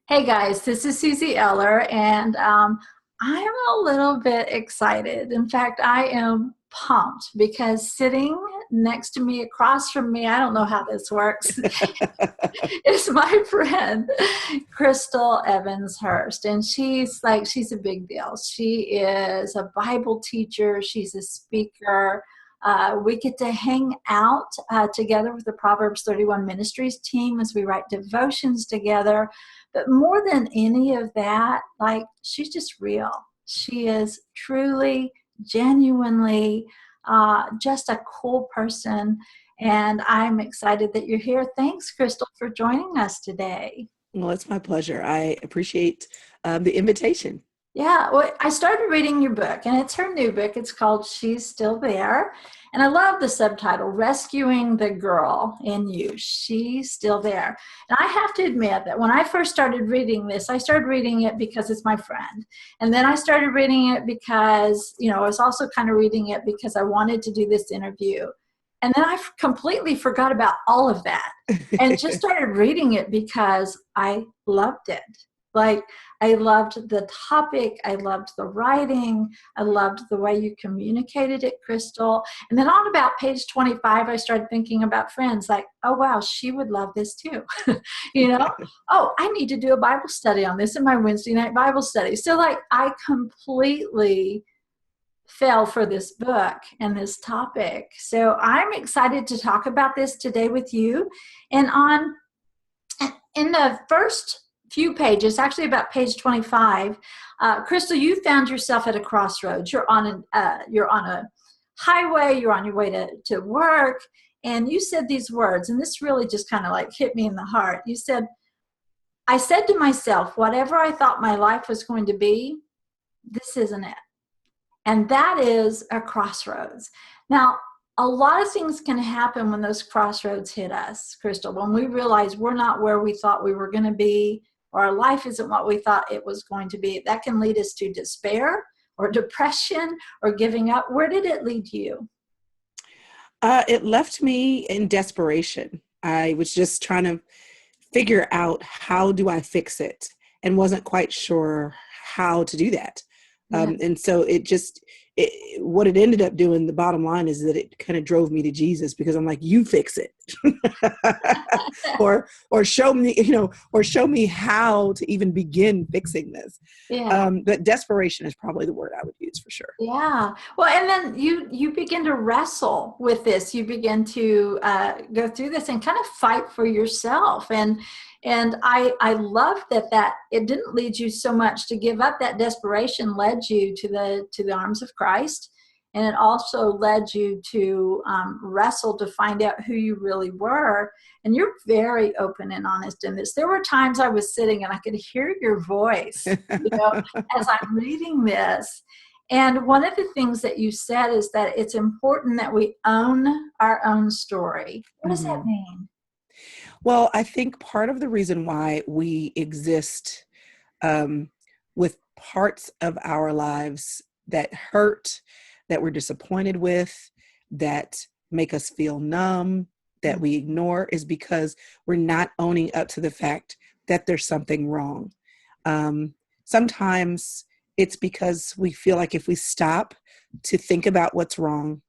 Hey guys, this is Suzie Eller, and I'm a little bit excited. In fact, I am pumped because sitting next to me, across from me, I don't know how this works, is my friend Chrystal Evans Hurst. And she's a big deal. She is a Bible teacher, she's a speaker. We get to hang out together with the Proverbs 31 Ministries team as we write devotions together. But more than any of that, like, she's just real. She is truly, genuinely just a cool person. And I'm excited that you're here. Thanks, Chrystal, for joining us today. Well, it's my pleasure. I appreciate the invitation. Yeah, well, I started reading your book, and it's her new book. It's called She's Still There. And I love the subtitle, Rescuing the Girl in You. She's Still There. And I have to admit that when I first started reading this, I started reading it because it's my friend. And then I started reading it because, I was also kind of reading it because I wanted to do this interview. And then I completely forgot about all of that and just started reading it because I loved it. Like, I loved the topic. I loved the writing. I loved the way you communicated it, Chrystal. And then on about page 25, I started thinking about friends like, oh, wow, she would love this too. you know, oh, I need to do a Bible study on this in my Wednesday night Bible study. So like, I completely fell for this book and this topic. So I'm excited to talk about this today with you. And in the first few pages, actually about page 25, Chrystal, you found yourself at a crossroads. You're on a highway. You're on your way to work, and you said these words, and this really just kind of like hit me in the heart. You said, "I said to myself, whatever I thought my life was going to be, this isn't it." And that is a crossroads. Now, a lot of things can happen when those crossroads hit us, Chrystal, when we realize we're not where we thought we were going to be, or our life isn't what we thought it was going to be. That can lead us to despair or depression or giving up. Where did it lead you? It left me in desperation. I was just trying to figure out how do I fix it and wasn't quite sure how to do that. Yeah. And so what it ended up doing, the bottom line is that it kind of drove me to Jesus, because I'm like, you fix it. or show me, or show me how to even begin fixing this. Yeah. But desperation is probably the word I would use for sure. Yeah. Well, and then you begin to wrestle with this. You begin to go through this and kind of fight for yourself. And I love that it didn't lead you so much to give up. That desperation led you to the arms of Christ. And it also led you to wrestle to find out who you really were. And you're very open and honest in this. There were times I was sitting and I could hear your voice, as I'm reading this. And one of the things that you said is that it's important that we own our own story. What does that mean? Well, I think part of the reason why we exist with parts of our lives that hurt, that we're disappointed with, that make us feel numb, that we ignore, is because we're not owning up to the fact that there's something wrong. Sometimes it's because we feel like if we stop to think about what's wrong,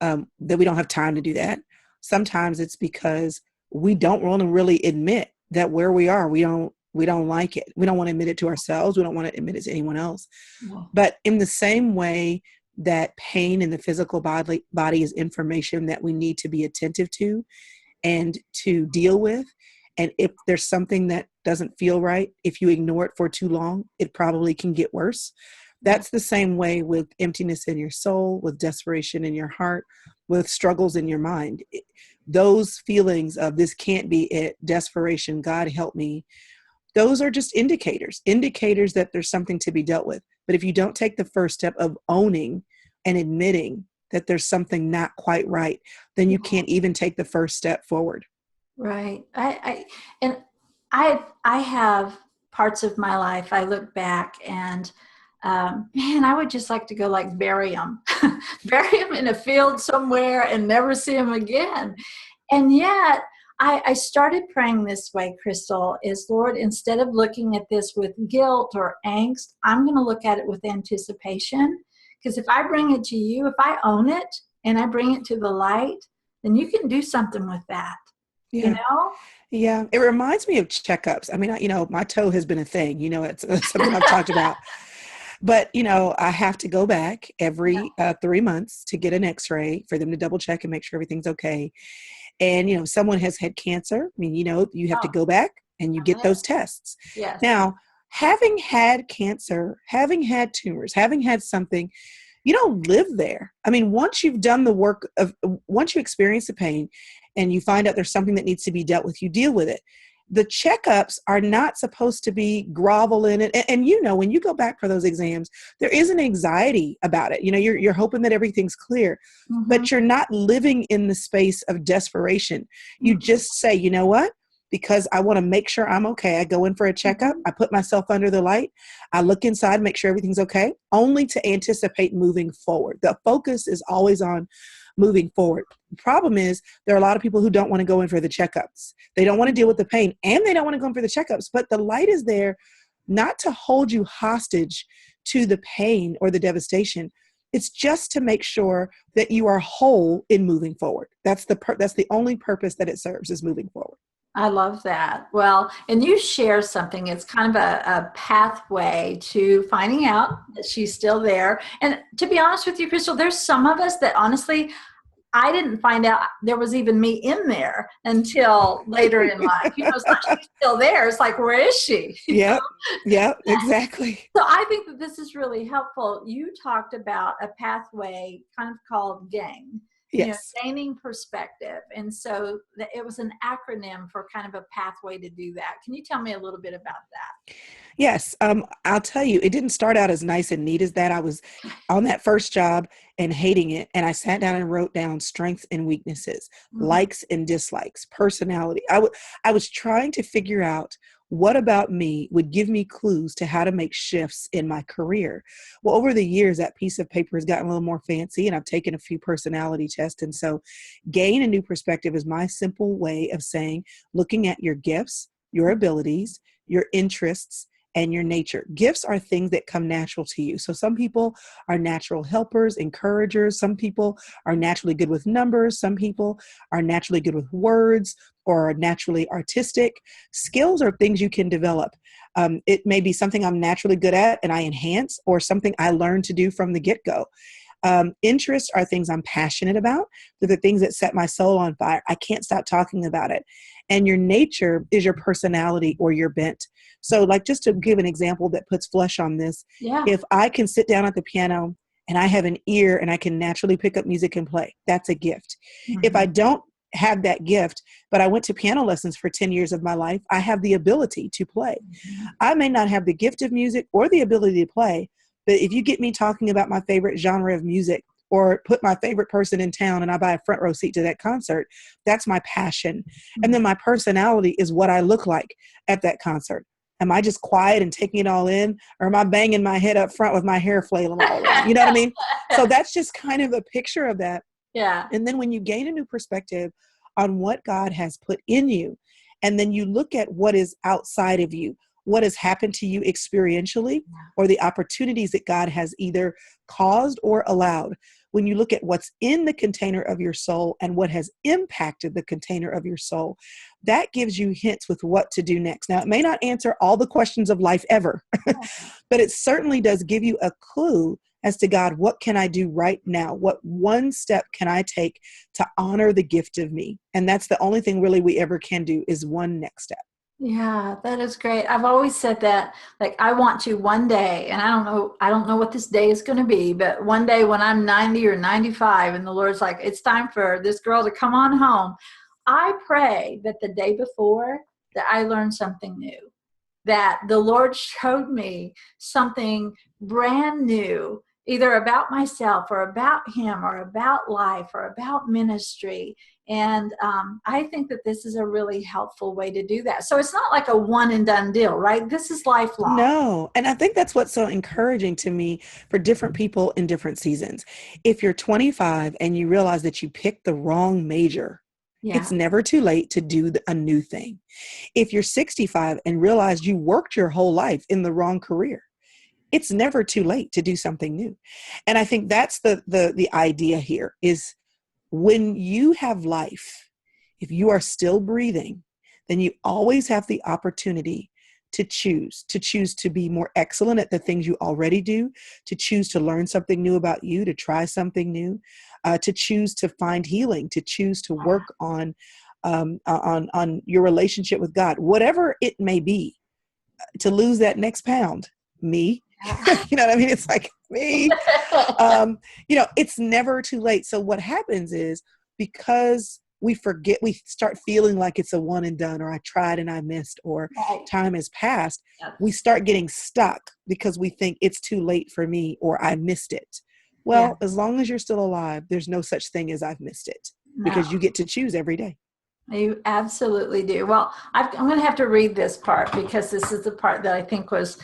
that we don't have time to do that. Sometimes it's because we don't want to really admit that where we are, we don't like it. We don't want to admit it to ourselves. We don't want to admit it to anyone else. Wow. But in the same way that pain in the physical body is information that we need to be attentive to and to deal with. And if there's something that doesn't feel right, if you ignore it for too long, it probably can get worse. That's the same way with emptiness in your soul, with desperation in your heart, with struggles in your mind. Those feelings of this can't be it, desperation, God help me, those are just indicators that there's something to be dealt with. But if you don't take the first step of owning and admitting that there's something not quite right, then you can't even take the first step forward. Right. I have parts of my life I look back and man, I would just like to go like bury them, bury them in a field somewhere and never see them again. And yet I started praying this way, Chrystal, is Lord, instead of looking at this with guilt or angst, I'm going to look at it with anticipation. Because if I bring it to you, if I own it and I bring it to the light, then you can do something with that. Yeah. You know? Yeah. It reminds me of checkups. I mean, my toe has been a thing, it's something I've talked about. But, I have to go back every 3 months to get an x-ray for them to double check and make sure everything's okay. And, someone has had cancer. I mean, you have to go back and you get those tests. Yes. Now, having had cancer, having had tumors, having had something, you don't live there. I mean, once you've done the work once you experience the pain and you find out there's something that needs to be dealt with, you deal with it. The checkups are not supposed to be grovel in it. And when you go back for those exams, there is an anxiety about it. You're hoping that everything's clear, but you're not living in the space of desperation. You just say, you know what? Because I want to make sure I'm okay. I go in for a checkup. I put myself under the light. I look inside, make sure everything's okay, only to anticipate moving forward. The focus is always on moving forward. The problem is there are a lot of people who don't want to go in for the checkups. They don't want to deal with the pain and they don't want to go in for the checkups, but the light is there not to hold you hostage to the pain or the devastation. It's just to make sure that you are whole in moving forward. That's the only purpose that it serves, is moving forward. I love that. Well, and you share something. It's kind of a pathway to finding out that she's still there. And to be honest with you, Chrystal, there's some of us that honestly, I didn't find out there was even me in there until later in life. It's not she's still there. It's like, where is she? Yeah, exactly. So I think that this is really helpful. You talked about a pathway kind of called GAIN. Yes. Gaining perspective. And so it was an acronym for kind of a pathway to do that. Can you tell me a little bit about that? Yes. I'll tell you, it didn't start out as nice and neat as that. I was on that first job and hating it. And I sat down and wrote down strengths and weaknesses, likes and dislikes, personality. I was trying to figure out what about me would give me clues to how to make shifts in my career. Well, over the years, that piece of paper has gotten a little more fancy and I've taken a few personality tests. And so gain a new perspective is my simple way of saying, looking at your gifts, your abilities, your interests, and your nature. Gifts are things that come natural to you. So some people are natural helpers, encouragers. Some people are naturally good with numbers. Some people are naturally good with words or are naturally artistic. Skills are things you can develop. It may be something I'm naturally good at and I enhance, or something I learned to do from the get-go. Interests are things I'm passionate about. They're the things that set my soul on fire. I can't stop talking about it. And your nature is your personality or your bent. So like, just to give an example that puts flesh on this, if I can sit down at the piano and I have an ear and I can naturally pick up music and play, that's a gift. If I don't have that gift, but I went to piano lessons for 10 years of my life, I have the ability to play. I may not have the gift of music or the ability to play, but if you get me talking about my favorite genre of music or put my favorite person in town and I buy a front row seat to that concert, that's my passion. And then my personality is what I look like at that concert. Am I just quiet and taking it all in? Or am I banging my head up front with my hair flailing all around? You know what I mean? So that's just kind of a picture of that. Yeah. And then when you gain a new perspective on what God has put in you, and then you look at what is outside of you, what has happened to you experientially, or the opportunities that God has either caused or allowed. When you look at what's in the container of your soul and what has impacted the container of your soul, that gives you hints with what to do next. Now, it may not answer all the questions of life ever, but it certainly does give you a clue as to, God, what can I do right now? What one step can I take to honor the gift of me? And that's the only thing really we ever can do, is one next step. Yeah, that is great. I've always said that, like, I want to one day, and I don't know what this day is going to be, but one day when I'm 90 or 95 and the Lord's like, it's time for this girl to come on home, I pray that the day before that I learned something new, that the Lord showed me something brand new, either about myself or about him or about life or about ministry. And I think that this is a really helpful way to do that. So it's not like a one and done deal, right? This is lifelong. No. And I think that's what's so encouraging to me for different people in different seasons. If you're 25 and you realize that you picked the wrong major, Yeah. It's never too late to do a new thing. If you're 65 and realize you worked your whole life in the wrong career, it's never too late to do something new. And I think that's the idea here is when you have life, if you are still breathing, then you always have the opportunity to choose to be more excellent at the things you already do, to choose to learn something new about you, to try something new, to choose to find healing, to choose to work on your relationship with God, whatever it may be, to lose that next pound, me. You know what I mean? It's like me. It's never too late. So what happens is because we forget, we start feeling like it's a one and done, or I tried and I missed, or Right. time has passed. Yes. We start getting stuck because we think it's too late for me or I missed it. Yeah. Well, as long as you're still alive, there's no such thing as I've missed it, because No. you get to choose every day. You absolutely do. Well, I'm going to have to read this part because this is the part that I think there's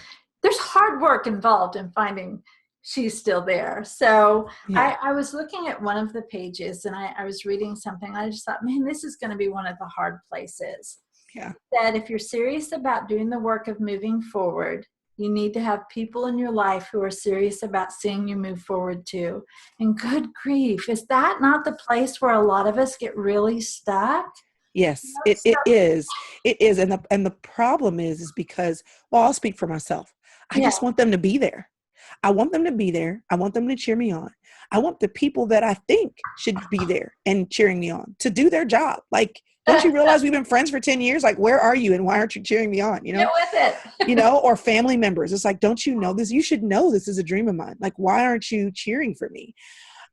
hard work involved in finding she's still there. So Yeah. I was looking at one of the pages and I was reading something. And I just thought, man, this is going to be one of the hard places. Yeah. That if you're serious about doing the work of moving forward, you need to have people in your life who are serious about seeing you move forward too. And good grief, is that not the place where a lot of us get really stuck? Yes, it is. It is. And the problem is because, well, I'll speak for myself. I Yeah. just want them to be there. I want them to be there. I want them to cheer me on. I want the people that I think should be there and cheering me on to do their job. Like, don't you realize we've been friends for 10 years? Like, where are you and why aren't you cheering me on? Get with it. Or family members. It's like, don't you know this? You should know this is a dream of mine. Like, why aren't you cheering for me?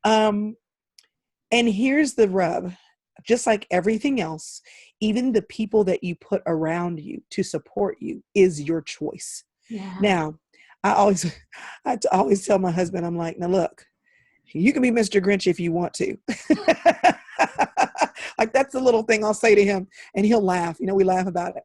And here's the rub. Just like everything else, even the people that you put around you to support you is your choice. Yeah. Now, I always tell my husband, I'm like, now look, you can be Mr. Grinch if you want to. Like, that's the little thing I'll say to him, and he'll laugh. We laugh about it.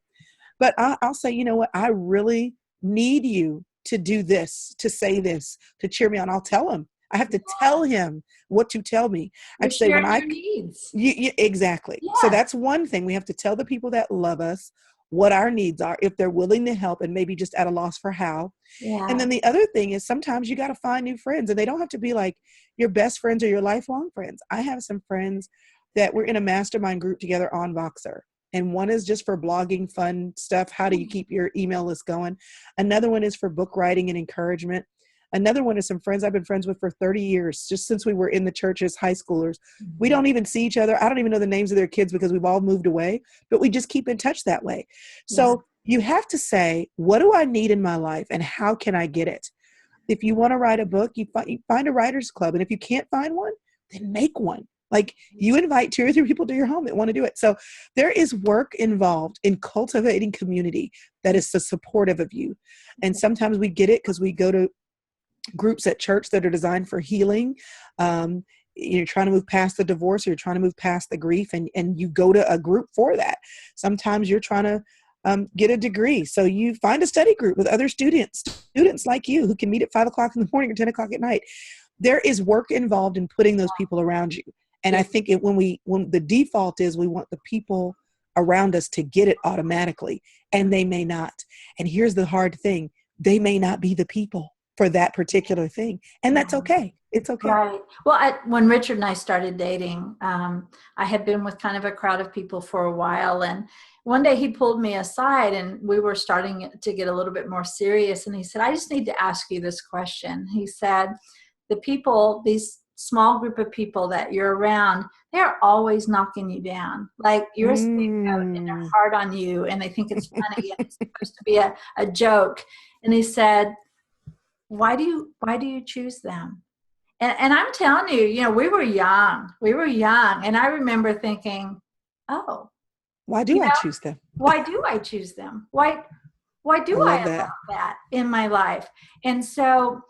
But I'll say, you know what? I really need you to do this, to say this, to cheer me on. I'll tell him. I have to tell him what to tell me. I'd say when your needs. Exactly. Yeah. So that's one thing. We have to tell the people that love us what our needs are, if they're willing to help and maybe just at a loss for how. Yeah. And then the other thing is sometimes you got to find new friends, and they don't have to be like your best friends or your lifelong friends. I have some friends that we're in a mastermind group together on Voxer. And one is just for blogging, fun stuff. How do you keep your email list going? Another one is for book writing and encouragement. Another one is some friends I've been friends with for 30 years, just since we were in the church as high schoolers. We don't even see each other. I don't even know the names of their kids because we've all moved away, but we just keep in touch that way. So you have to say, what do I need in my life and how can I get it? If you want to write a book, you find a writer's club. And if you can't find one, then make one. Like, you invite 2 or 3 people to your home that want to do it. So there is work involved in cultivating community that is so supportive of you. And sometimes we get it because we go to groups at church that are designed for healing. You're trying to move past the divorce, or you're trying to move past the grief, and you go to a group for that. Sometimes you're trying to get a degree. So you find a study group with other students like you who can meet at 5 o'clock in the morning or 10 o'clock at night. There is work involved in putting those people around you. And I think when the default is we want the people around us to get it automatically, and they may not. And here's the hard thing. They may not be the people for that particular thing. And that's okay. It's okay. Right. Well, when Richard and I started dating, I had been with kind of a crowd of people for a while. And one day he pulled me aside and we were starting to get a little bit more serious. And he said, I just need to ask you this question. He said, these small group of people that you're around, they're always knocking you down. Like, you're a scapegoat and they're hard on you and they think it's funny and it's supposed to be a joke. And he said, why do you choose them? And I'm telling you, we were young. And I remember thinking, oh, why do I choose them? Why do I choose them? Why do I allow that in my life? And so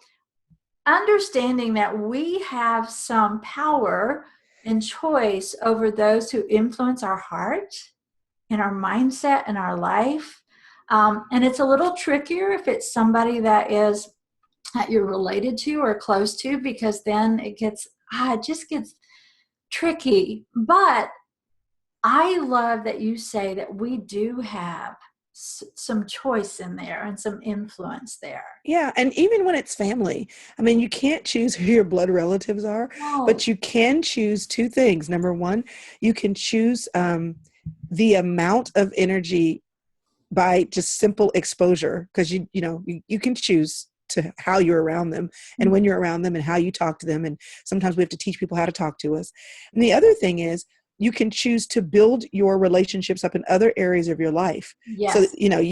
understanding that we have some power and choice over those who influence our heart and our mindset and our life. And it's a little trickier if it's somebody that you're related to or close to, because then it just gets tricky. But I love that you say that we do have some choice in there and some influence there. Yeah, and even when it's family, I mean, you can't choose who your blood relatives are, No. but you can choose two things. Number one, you can choose the amount of energy by just simple exposure, because you can choose to how you're around them and when you're around them and how you talk to them. And sometimes we have to teach people how to talk to us. And the other thing is you can choose to build your relationships up in other areas of your life. So, Yes.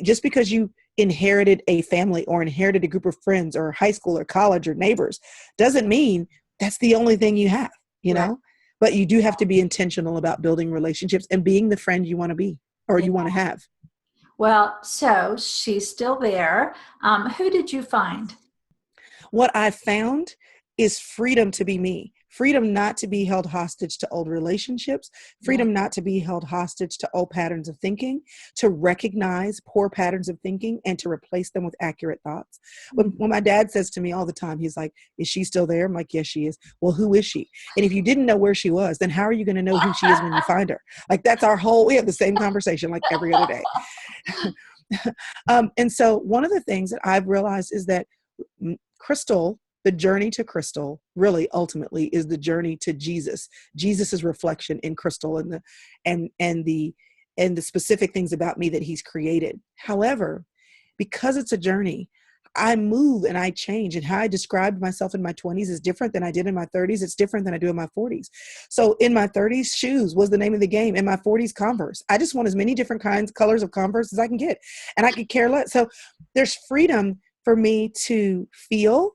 just because you inherited a family or inherited a group of friends or high school or college or neighbors doesn't mean that's the only thing you have, Right. but you do have to be intentional about building relationships and being the friend you want to be or Yeah. you want to have. Well, so she's still there. Who did you find? What I found is freedom to be me, freedom not to be held hostage to old relationships, Yeah. freedom not to be held hostage to old patterns of thinking, to recognize poor patterns of thinking and to replace them with accurate thoughts. When my dad says to me all the time, he's like, is she still there? I'm like, yes, she is. Well, who is she? And if you didn't know where she was, then how are you going to know who she is when you find her? Like that's we have the same conversation like every other day. And so one of the things that I've realized is that Chrystal, the journey to Chrystal really ultimately is the journey to Jesus. Jesus's reflection in Chrystal and the specific things about me that he's created. However, because it's a journey, I move and I change, and how I described myself in my 20s is different than I did in my 30s. It's different than I do in my 40s. So in my 30s, shoes was the name of the game. In my 40s, Converse. I just want as many different colors of Converse as I can get, and I could care less. So there's freedom for me to feel,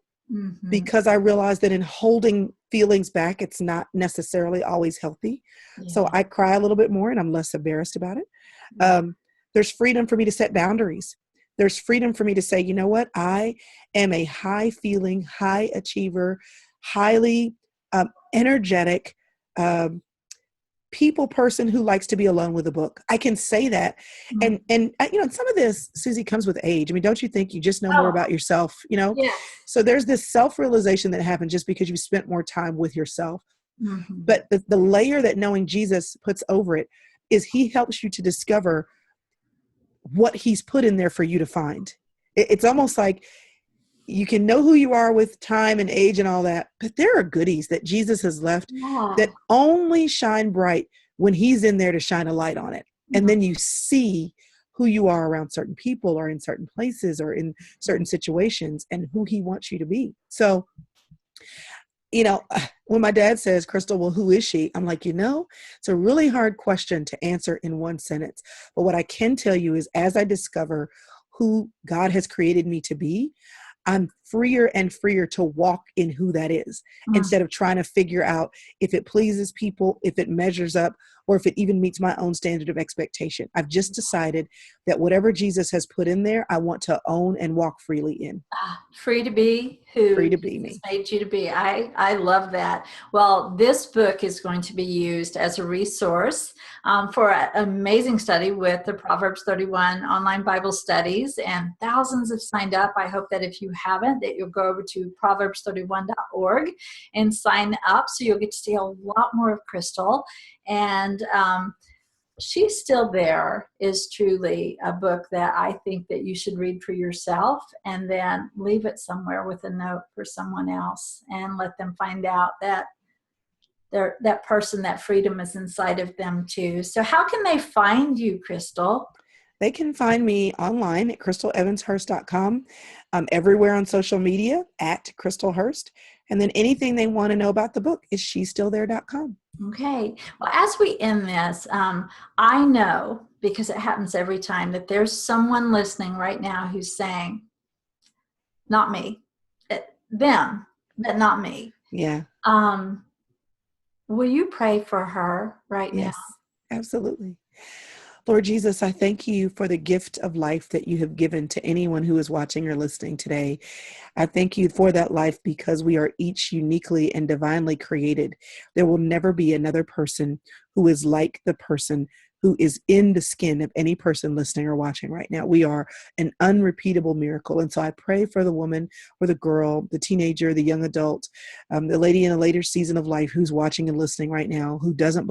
because I realize that in holding feelings back, it's not necessarily always healthy. So Yeah. I cry a little bit more and I'm less embarrassed about it. There's freedom for me to set boundaries. There's freedom for me to say, you know what? I am a high feeling, high achiever, highly energetic people person who likes to be alone with a book. I can say that. Mm. And some of this, Suzie, comes with age. I mean, don't you think you just know more Oh, about yourself, yes. So there's this self-realization that happens just because you spent more time with yourself. Mm-hmm. But the layer that knowing Jesus puts over it is he helps you to discover what he's put in there for you to find. It's almost like you can know who you are with time and age and all that, but there are goodies that Jesus has left Yeah. that only shine bright when he's in there to shine a light on it. And then you see who you are around certain people or in certain places or in certain situations and who he wants you to be. So, when my dad says, Chrystal, well, who is she? I'm like, it's a really hard question to answer in one sentence. But what I can tell you is as I discover who God has created me to be, I'm freer and freer to walk in who that is, instead of trying to figure out if it pleases people, if it measures up, or if it even meets my own standard of expectation. I've just decided that whatever Jesus has put in there, I want to own and walk freely in. Free to be who Free to be Jesus me. made you to be. I love that. Well, this book is going to be used as a resource for an amazing study with the Proverbs 31 online Bible studies, and thousands have signed up. I hope that if you haven't, that you'll go over to proverbs31.org and sign up, so you'll get to see a lot more of Chrystal. And She's Still There is truly a book that I think that you should read for yourself and then leave it somewhere with a note for someone else and let them find out that that person, that freedom is inside of them too. So how can they find you, Chrystal? They can find me online at ChrystalEvansHurst.com, everywhere on social media at Chrystal Hurst. And then anything they want to know about the book is shestillthere.com. Okay. Well, as we end this, I know, because it happens every time, that there's someone listening right now who's saying, not me, them, but not me. Yeah. Will you pray for her right now? Yes, absolutely. Lord Jesus, I thank you for the gift of life that you have given to anyone who is watching or listening today. I thank you for that life because we are each uniquely and divinely created. There will never be another person who is like the person who is in the skin of any person listening or watching right now. We are an unrepeatable miracle. And so I pray for the woman or the girl, the teenager, the young adult, the lady in a later season of life who's watching and listening right now, who doesn't